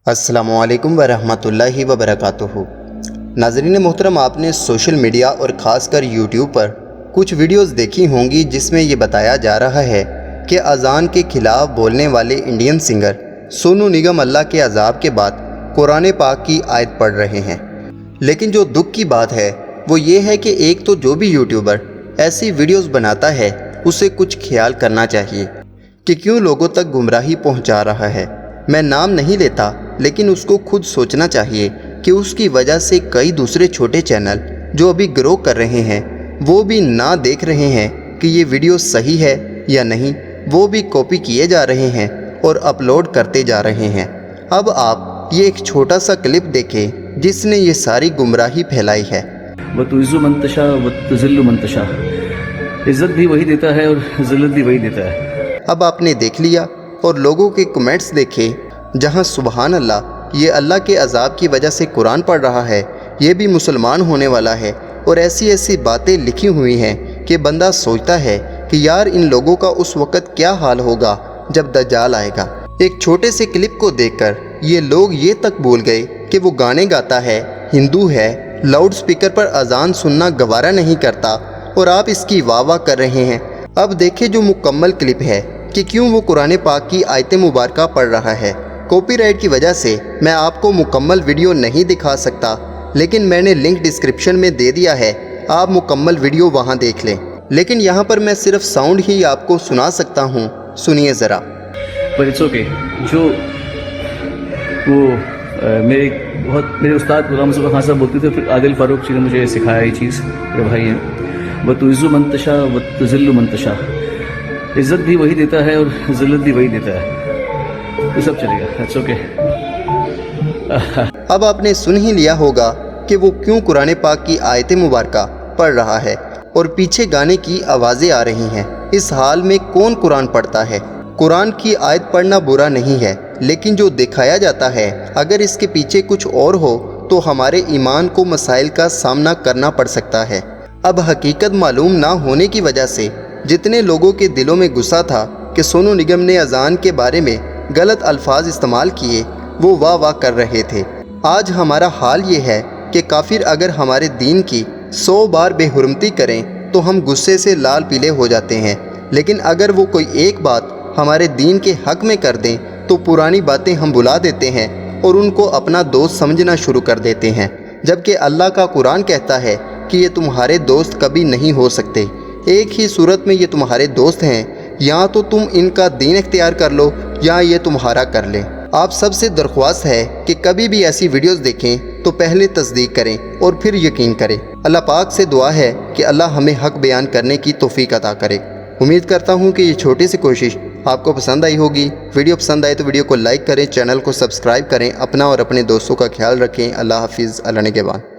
अस्सलामु अलैकुम वरहमतुल्लाहि वबरकातुहू। नाज़रीन मोहतरम, आपने सोशल मीडिया और ख़ासकर यूट्यूब पर कुछ वीडियोस देखी होंगी जिसमें ये बताया जा रहा है कि अज़ान के ख़िलाफ़ बोलने वाले इंडियन सिंगर सोनू निगम अल्लाह के अज़ाब के बाद कुरान पाक की आयत पढ़ रहे हैं। लेकिन जो दुख की बात है वो ये है कि एक तो जो भी यूट्यूबर ऐसी वीडियोस बनाता है उसे कुछ ख्याल करना चाहिए कि क्यों लोगों तक गुमराही पहुंचा रहा है। मैं नाम नहीं लेता, लेकिन उसको खुद सोचना चाहिए कि उसकी वजह से कई दूसरे छोटे चैनल जो अभी ग्रो कर रहे हैं वो भी ना देख रहे हैं कि ये वीडियो सही है या नहीं, वो भी कॉपी किए जा रहे हैं और अपलोड करते जा रहे हैं। अब आप ये एक छोटा सा क्लिप देखें जिसने ये सारी गुमराही फैलाई है। वतुइज़्ज़ु मन तशा वतुज़िल्लु मन तशा, इज़्ज़त भी वही देता है और ज़िल्लत भी वही देता है। अब आपने देख लिया और लोगों के कमेंट्स देखे जहां सुबहान अल्लाह, ये अल्लाह के अज़ाब की वजह से कुरान पढ़ रहा है, ये भी मुसलमान होने वाला है, और ऐसी ऐसी बातें लिखी हुई हैं कि बंदा सोचता है कि यार इन लोगों का उस वक़्त क्या हाल होगा जब दज्जाल आएगा। एक छोटे से क्लिप को देखकर ये लोग ये तक भूल गए कि वो गाने गाता है, हिंदू है, लाउड स्पीकर पर अजान सुनना गवारा नहीं करता, और आप इसकी वाह वाह कर रहे हैं। अब देखें जो मुकम्मल क्लिप है कि क्यों वो कुरान पाक की आयत मुबारका पढ़ रहा है। कॉपीराइट की वजह से मैं आपको मुकम्मल वीडियो नहीं दिखा सकता, लेकिन मैंने लिंक डिस्क्रिप्शन में दे दिया है, आप मुकम्मल वीडियो वहां देख लें। लेकिन यहाँ पर मैं सिर्फ साउंड ही आपको सुना सकता हूँ, सुनिए ज़रा। पर इट्स ओके। जो वो मेरे उस्ताद गुलाम मुस्तफ़ा खान साहब बोलते थे, फिर आदिल फारूक जी ने मुझे सिखाया ये चीज़, मेरे भाई हैं। वतुइज़्ज़ु मन तशा वतुज़िल्लु मन तशा, इज़्ज़त भी वही देता है और ज़िल्लत भी वही देता है। ये सब चलेगा, इट्स ओके। अब आपने सुन ही लिया होगा कि वो क्यों कुरान पाक की आयत मुबारका पढ़ रहा है और पीछे गाने की आवाज़ें आ रही हैं। इस हाल में कौन कुरान पढ़ता है? कुरान की आयत पढ़ना बुरा नहीं है, लेकिन जो दिखाया जाता है अगर इसके पीछे कुछ और हो तो हमारे ईमान को मसाइल का सामना करना पड़ सकता है। अब हकीकत मालूम ना होने की वजह से जितने लोगों के दिलों में गुस्सा था कि सोनू निगम ने अजान के बारे में गलत अल्फाज इस्तेमाल किए, वो वाह वाह कर रहे थे। आज हमारा हाल ये है कि काफिर अगर हमारे दीन की 100 बार बेहुरमती करें तो हम गुस्से से लाल पीले हो जाते हैं, लेकिन अगर वो कोई एक बात हमारे दीन के हक में कर दें तो पुरानी बातें हम भुला देते हैं और उनको अपना दोस्त समझना शुरू कर देते हैं। जबकि अल्लाह का कुरान कहता है कि ये तुम्हारे दोस्त कभी नहीं हो सकते। एक ही सूरत में ये तुम्हारे दोस्त हैं, या तो तुम इनका दीन इख्तियार कर लो या ये तुम्हारा कर ले। आप सबसे दरख्वास्त है कि कभी भी ऐसी वीडियोस देखें तो पहले तस्दीक करें और फिर यकीन करें। अल्लाह पाक से दुआ है कि अल्लाह हमें हक बयान करने की तौफीक अता करे। उम्मीद करता हूँ कि ये छोटी सी कोशिश आपको पसंद आई होगी। वीडियो पसंद आए तो वीडियो को लाइक करें, चैनल को सब्सक्राइब करें, अपना और अपने दोस्तों का ख्याल रखें। अल्लाह हाफिज़, अल्लाह निगहबान।